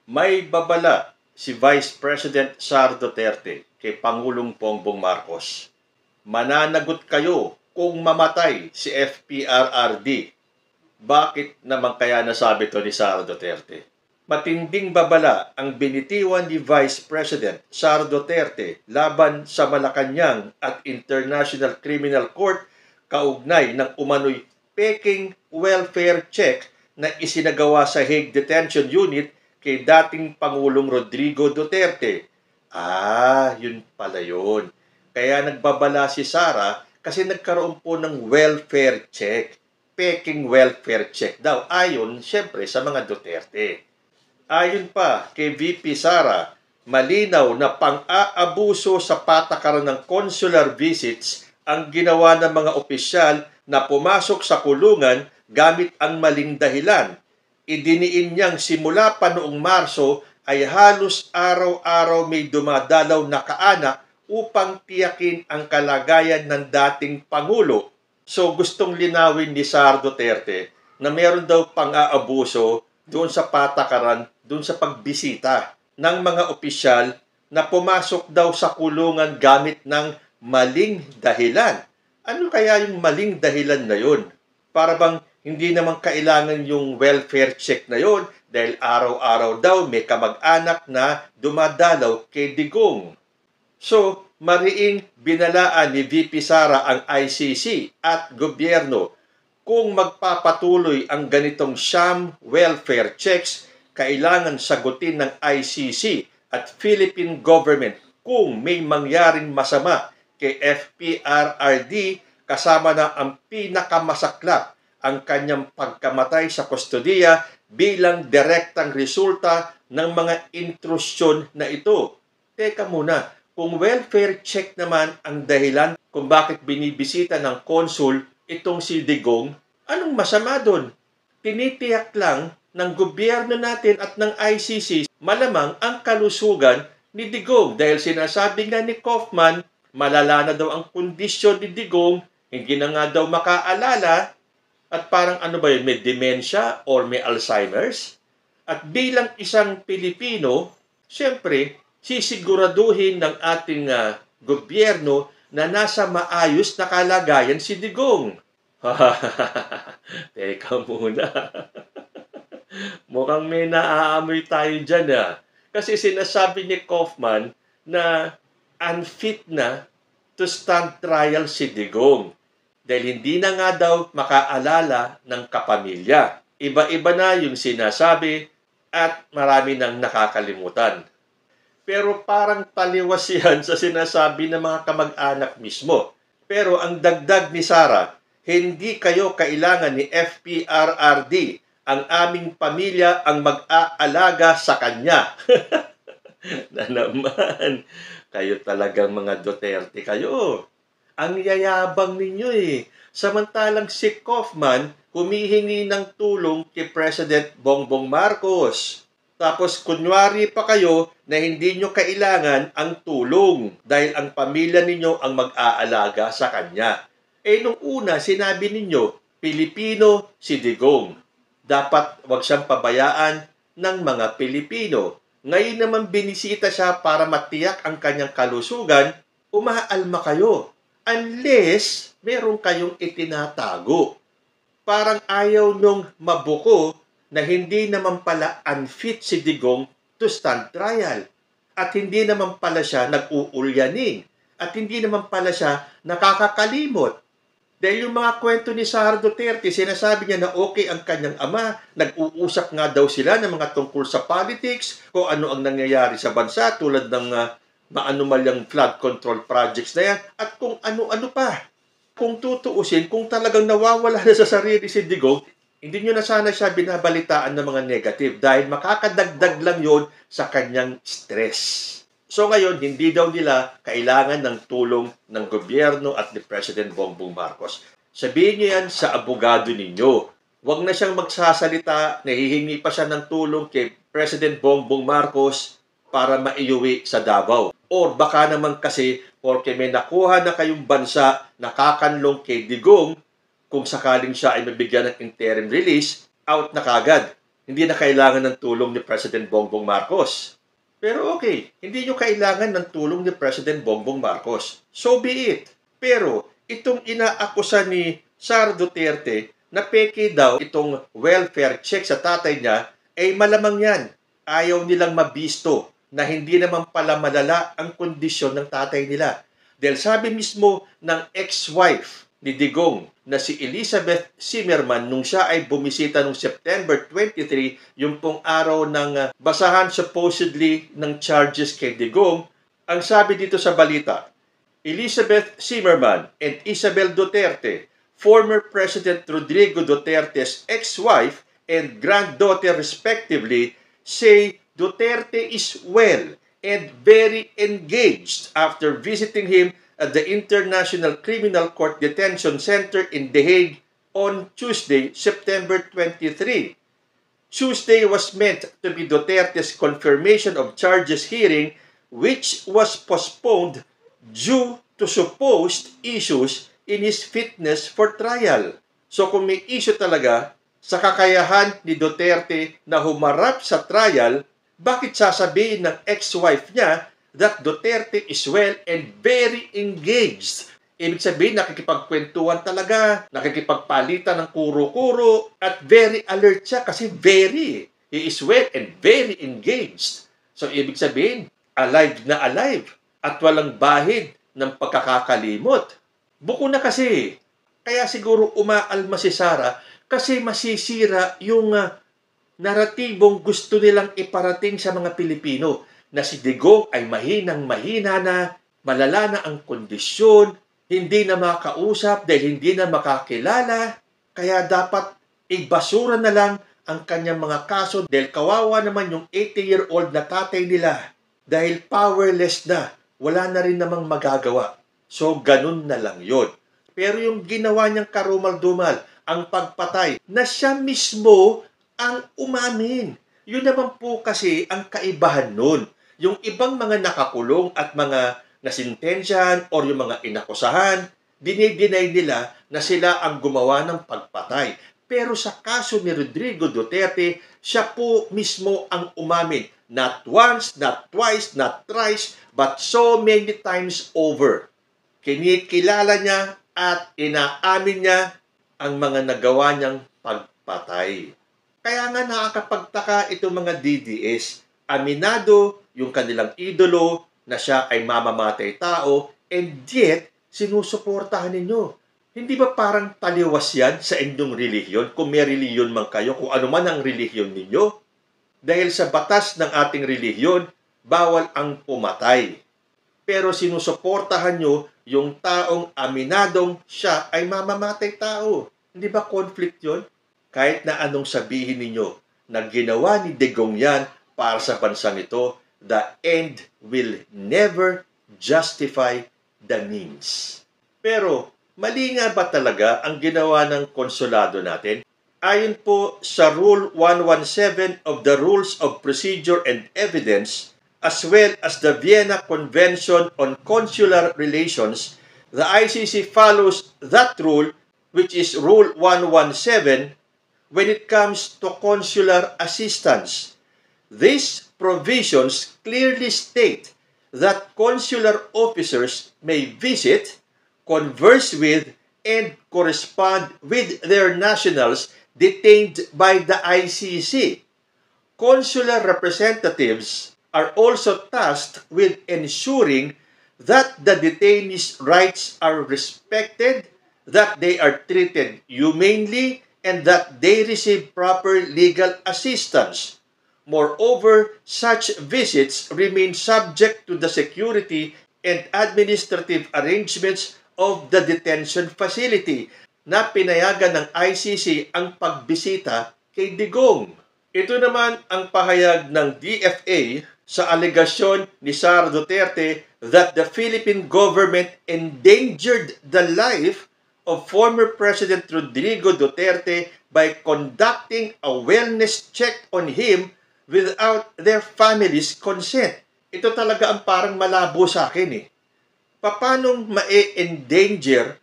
May babala si Vice President Sara Duterte kay Pangulong Bongbong Marcos. Mananagot kayo kung mamatay si FPRRD. Bakit naman kaya nasabi to ni Sara Duterte? Matinding babala ang binitiwan ni Vice President Sara Duterte laban sa Malacanang at International Criminal Court kaugnay ng umano'y peking welfare check na isinagawa sa Hague Detention Unit kay dating Pangulong Rodrigo Duterte. Yun pala yun. Kaya nagbabala si Sara kasi nagkaroon po ng welfare check. Peking welfare check daw. Ayon, syempre, sa mga Duterte. Ayon pa kay VP Sara, malinaw na pang-aabuso sa patakaran ng consular visits ang ginawa ng mga opisyal na pumasok sa kulungan gamit ang maling dahilan. Idiniin niyang simula pa noong Marso ay halos araw-araw may dumadalaw na kaanak upang tiyakin ang kalagayan ng dating Pangulo. So gustong linawin ni Sara Duterte na meron daw pang-aabuso doon sa patakaran, doon sa pagbisita ng mga opisyal na pumasok daw sa kulungan gamit ng maling dahilan. Ano kaya yung maling dahilan na yun? Para bang hindi naman kailangan yung welfare check na yun dahil araw-araw daw may kamag-anak na dumadalaw kay Digong. So, mariing binalaan ni VP Sara ang ICC at gobyerno kung magpapatuloy ang ganitong sham welfare checks, kailangan sagutin ng ICC at Philippine government kung may mangyaring masama kay FPRRD kasama na ang pinakamasaklap ang kanyang pagkamatay sa kustodiya bilang direktang resulta ng mga intrusyon na ito. Teka muna, kung welfare check naman ang dahilan kung bakit binibisita ng konsul itong si Digong, anong masama doon? Tinitiyak lang ng gobyerno natin at ng ICC malamang ang kalusugan ni Digong dahil sinasabi nga ni Kaufman, malala na daw ang kondisyon ni Digong, hindi na nga daw makaalala at parang ano ba yun, may dementia or may Alzheimer's? At bilang isang Pilipino, siyempre, sisiguraduhin ng ating gobyerno na nasa maayos na kalagayan si Digong. Teka muna. Mukhang may naaamoy tayo dyan Kasi sinasabi ni Kaufman na unfit na to stand trial si Digong. Dahil hindi na nga daw makaalala ng kapamilya. Iba-iba na yung sinasabi at marami nang nakakalimutan. Pero parang taliwas yan sa sinasabi ng mga kamag-anak mismo. Pero ang dagdag ni Sara, hindi kayo kailangan ni FPRRD. Ang aming pamilya ang mag-aalaga sa kanya. Na naman, kayo talagang mga Duterte kayo. Ang yayabang ninyo Samantalang si Kaufman humihingi ng tulong kay President Bongbong Marcos. Tapos kunwari pa kayo na hindi nyo kailangan ang tulong dahil ang pamilya ninyo ang mag-aalaga sa kanya. Nung una, sinabi ninyo, Pilipino si Digong. Dapat wag siyang pabayaan ng mga Pilipino. Ngayon naman binisita siya para matiyak ang kanyang kalusugan, umaalma kayo. Unless meron kayong itinatago. Parang ayaw nung mabuko na hindi naman pala unfit si Digong to stand trial. At hindi naman pala siya nag-uulyanin. At hindi naman pala siya nakakakalimot. Dahil yung mga kwento ni Sara Duterte, sinasabi niya na okay ang kanyang ama, nag-uusap nga daw sila ng mga tungkol sa politics, kung ano ang nangyayari sa bansa tulad ng maanumalyang flood control projects na yan, at kung ano-ano pa. Kung tutuusin, kung talagang nawawala na sa sarili si Digong, hindi nyo na sana siya binabalitaan ng mga negative dahil makakadagdag lang yon sa kanyang stress. So ngayon, hindi daw nila kailangan ng tulong ng gobyerno at ni President Bongbong Marcos. Sabihin niyo yan sa abogado ninyo. Huwag na siyang magsasalita, nahihingi pa siya ng tulong kay President Bongbong Marcos para maiuwi sa Davao. Or baka naman kasi, porque may nakuha na kayong bansa nakakanlong kay Digong, kung sakaling siya ay mabigyan ng interim release, out na kagad. Hindi na kailangan ng tulong ni President Bongbong Marcos. Pero okay, hindi nyo kailangan ng tulong ni President Bongbong Marcos. So be it. Pero itong inaakusa ni Sara Duterte na peke daw itong welfare check sa tatay niya, ay malamang yan. Ayaw nilang mabisto na hindi naman pala malala ang kondisyon ng tatay nila. Dahil sabi mismo ng ex-wife ni Digong na si Elizabeth Zimmerman nung siya ay bumisita noong September 23, yung pong araw ng basahan supposedly ng charges kay Digong, ang sabi dito sa balita, Elizabeth Zimmerman and Isabel Duterte, former President Rodrigo Duterte's ex-wife and granddaughter respectively, say Duterte is well and very engaged after visiting him at the International Criminal Court Detention Center in The Hague on Tuesday, September 23. Tuesday was meant to be Duterte's confirmation of charges hearing, which was postponed due to supposed issues in his fitness for trial. So kung may issue talaga sa kakayahan ni Duterte na humarap sa trial, bakit sasabihin ng ex-wife niya that Duterte is well and very engaged? Ibig sabihin, nakikipagkwentuhan talaga, nakikipagpalitan ng kuro-kuro, at very alert siya kasi he is well and very engaged. So, ibig sabihin, alive na alive at walang bahid ng pagkakakalimot. Buko na kasi. Kaya siguro umaalma si Sara kasi masisira yung naratibong gusto nilang iparating sa mga Pilipino na si Digong ay mahinang-mahina na, malala na ang kondisyon, hindi na makausap dahil hindi na makakilala, kaya dapat ibasura na lang ang kanyang mga kaso dahil kawawa naman yung 80-year-old na tatay nila dahil powerless na, wala na rin namang magagawa. So, ganun na lang yun. Pero yung ginawa niyang karumal-dumal, ang pagpatay, na siya mismo ang umamin. Yun naman po kasi ang kaibahan nun. Yung ibang mga nakakulong at mga nasintensyahan or yung mga inakusahan, dinideny nila na sila ang gumawa ng pagpatay. Pero sa kaso ni Rodrigo Duterte, siya po mismo ang umamin. Not once, not twice, not thrice, but so many times over. Kinikilala niya at inaamin niya ang mga nagawa niyang pagpatay. Kaya nga nakakapagtaka itong mga DDS. Aminado yung kanilang idolo na siya ay mamamatay tao, and yet, sinusuportahan ninyo. Hindi ba parang taliwas yan sa inyong relihiyon? Kung may relihiyon man kayo, kung ano man ang relihiyon ninyo. Dahil sa batas ng ating relihiyon, bawal ang pumatay. Pero sinusuportahan nyo yung taong aminadong siya ay mamamatay tao. Hindi ba conflict yun? Kahit na anong sabihin ninyo na ginawa ni Digong yan para sa bansang ito, the end will never justify the means. Pero, mali nga ba talaga ang ginawa ng konsulado natin? Ayon po sa Rule 117 of the Rules of Procedure and Evidence, as well as the Vienna Convention on Consular Relations, the ICC follows that rule, which is Rule 117, when it comes to consular assistance. These provisions clearly state that consular officers may visit, converse with, and correspond with their nationals detained by the ICC. Consular representatives are also tasked with ensuring that the detainees' rights are respected, that they are treated humanely, and that they receive proper legal assistance. Moreover, such visits remain subject to the security and administrative arrangements of the detention facility na pinayagan ng ICC ang pagbisita kay Digong. Ito naman ang pahayag ng DFA sa alegasyon ni Sara Duterte that the Philippine government endangered the life of former President Rodrigo Duterte by conducting a wellness check on him without their family's consent. Ito talaga ang parang malabo sa akin eh. Paano ma-endanger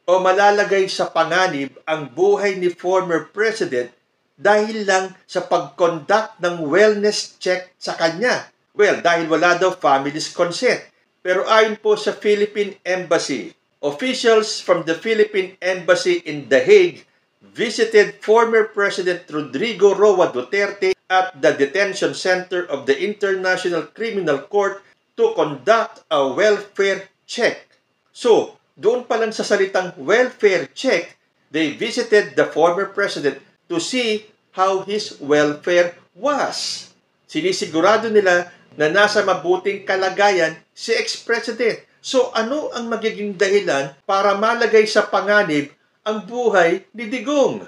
o malalagay sa panganib ang buhay ni former President dahil lang sa pag-conduct ng wellness check sa kanya. Well, dahil wala daw family's consent. Pero ayon po sa Philippine Embassy, officials from the Philippine Embassy in The Hague visited former President Rodrigo Roa Duterte at the detention center of the International Criminal Court to conduct a welfare check. So, doon pa lang sa salitang welfare check, they visited the former president to see how his welfare was. Sinisigurado nila na nasa mabuting kalagayan si ex-president. So, ano ang magiging dahilan para malagay sa panganib ang buhay ni Digong?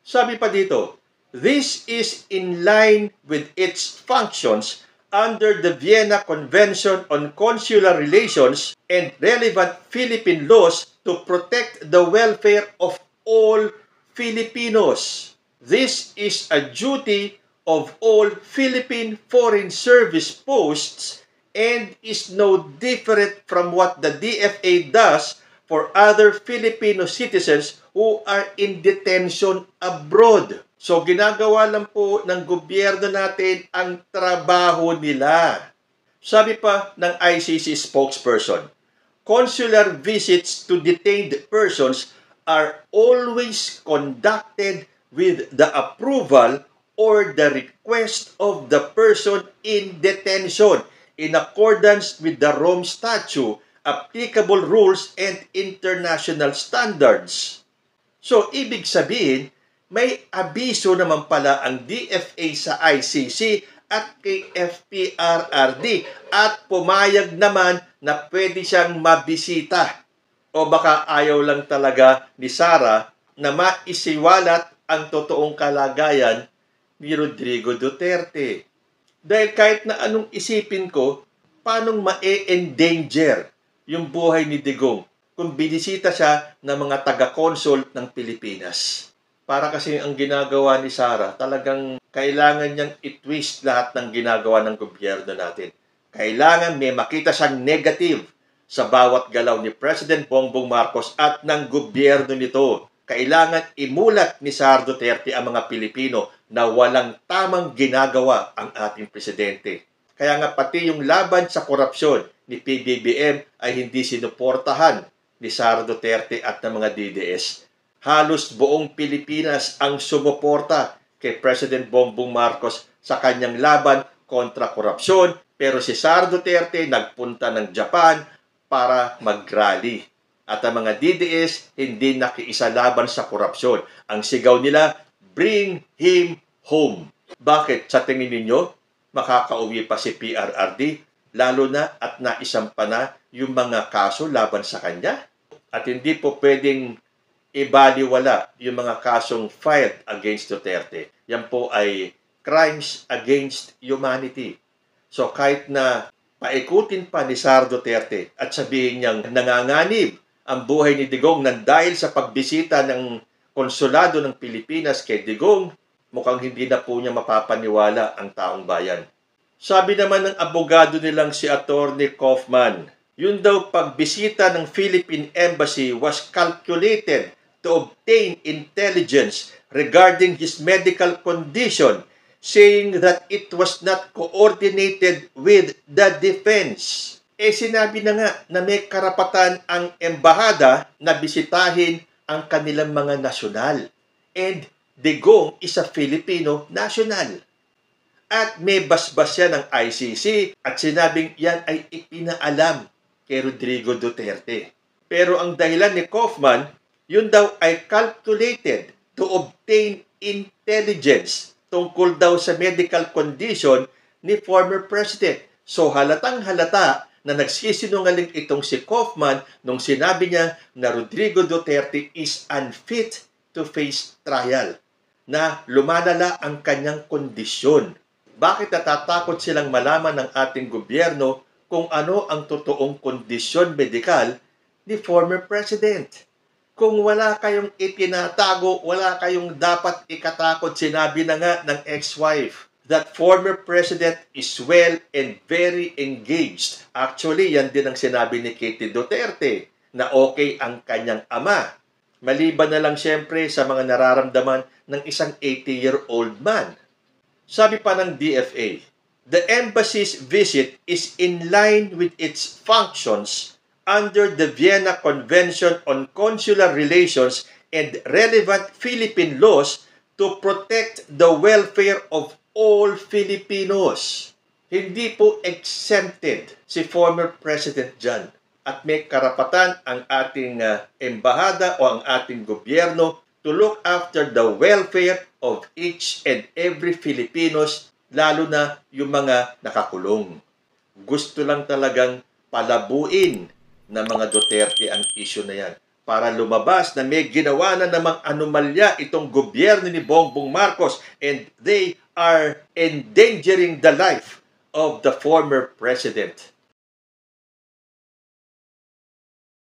Sabi pa dito, this is in line with its functions under the Vienna Convention on Consular Relations and relevant Philippine laws to protect the welfare of all Filipinos. This is a duty of all Philippine Foreign Service posts and is no different from what the DFA does for other Filipino citizens who are in detention abroad. So, ginagawa lang po ng gobyerno natin ang trabaho nila. Sabi pa ng ICC spokesperson, consular visits to detained persons are always conducted with the approval or the request of the person in detention in accordance with the Rome Statute, applicable rules, and international standards. So, ibig sabihin, may abiso naman pala ang DFA sa ICC at kay FPRRD at pumayag naman na pwede siyang mabisita. O baka ayaw lang talaga ni Sara na maisiwalat ang totoong kalagayan ni Rodrigo Duterte. Dahil kahit na anong isipin ko, paano ma-endanger yung buhay ni Digong kung binisita siya ng mga taga-consul ng Pilipinas? Para kasi ang ginagawa ni Sara, talagang kailangan niyang i-twist lahat ng ginagawa ng gobyerno natin. Kailangan may makita siyang negative sa bawat galaw ni President Bongbong Marcos at ng gobyerno nito. Kailangan imulat ni Sara Duterte ang mga Pilipino na walang tamang ginagawa ang ating presidente. Kaya nga pati yung laban sa korupsyon ni PBBM ay hindi sinuportahan ni Sara Duterte at ng mga DDS. Halos buong Pilipinas ang sumuporta kay President Bongbong Marcos sa kanyang laban kontra korupsyon, pero si Sara Duterte nagpunta ng Japan para mag-rally. At ang mga DDS hindi nakiisa laban sa korupsyon. Ang sigaw nila, bring him home. Bakit? Sa tingin ninyo, makakauwi pa si PRRD? Lalo na at naisampa na yung mga kaso laban sa kanya? At hindi po pwedeng ibaliwala yung mga kasong filed against Duterte. Yan po ay crimes against humanity. So kahit na paikutin pa ni Sara Duterte at sabihin niyang nanganganib ang buhay ni Digong nang dahil sa pagbisita ng konsulado ng Pilipinas kay Digong, mukhang hindi na po niya mapapaniwala ang taong bayan. Sabi naman ng abogado nilang si Attorney Kaufman, yun daw pagbisita ng Philippine Embassy was calculated to obtain intelligence regarding his medical condition, saying that it was not coordinated with the defense. Sinabi na nga na may karapatan ang embahada na bisitahin ang kanilang mga nasyonal. And Digong is a Filipino national. At may basbas yan ng ICC at sinabing yan ay ipinaalam kay Rodrigo Duterte. Pero ang dahilan ni Kaufman, yun daw ay calculated to obtain intelligence tungkol daw sa medical condition ni former president. So halatang halata na nagsisinungaling itong si Kaufman nung sinabi niya na Rodrigo Duterte is unfit to face trial, na lumalala ang kanyang kondisyon. Bakit natatakot silang malaman ng ating gobyerno kung ano ang totoong kondisyon medikal ni former president? Kung wala kayong itinatago, wala kayong dapat ikatakot. Sinabi na nga ng ex-wife that former president is well and very engaged. Actually, yan din ang sinabi ni Katie Duterte na okay ang kanyang ama. Maliban na lang siyempre sa mga nararamdaman ng isang 80-year-old man. Sabi pa ng DFA, the embassy's visit is in line with its functions under the Vienna Convention on Consular Relations and relevant Philippine laws to protect the welfare of all Filipinos. Hindi po exempted si former President dyan. At may karapatan ang ating embahada o ang ating gobyerno to look after the welfare of each and every Filipinos, lalo na yung mga nakakulong. Gusto lang talagang palabuin ng mga Duterte ang issue na yan para lumabas na may ginawa na namang anomalya itong gobyerno ni Bongbong Marcos and they are endangering the life of the former president.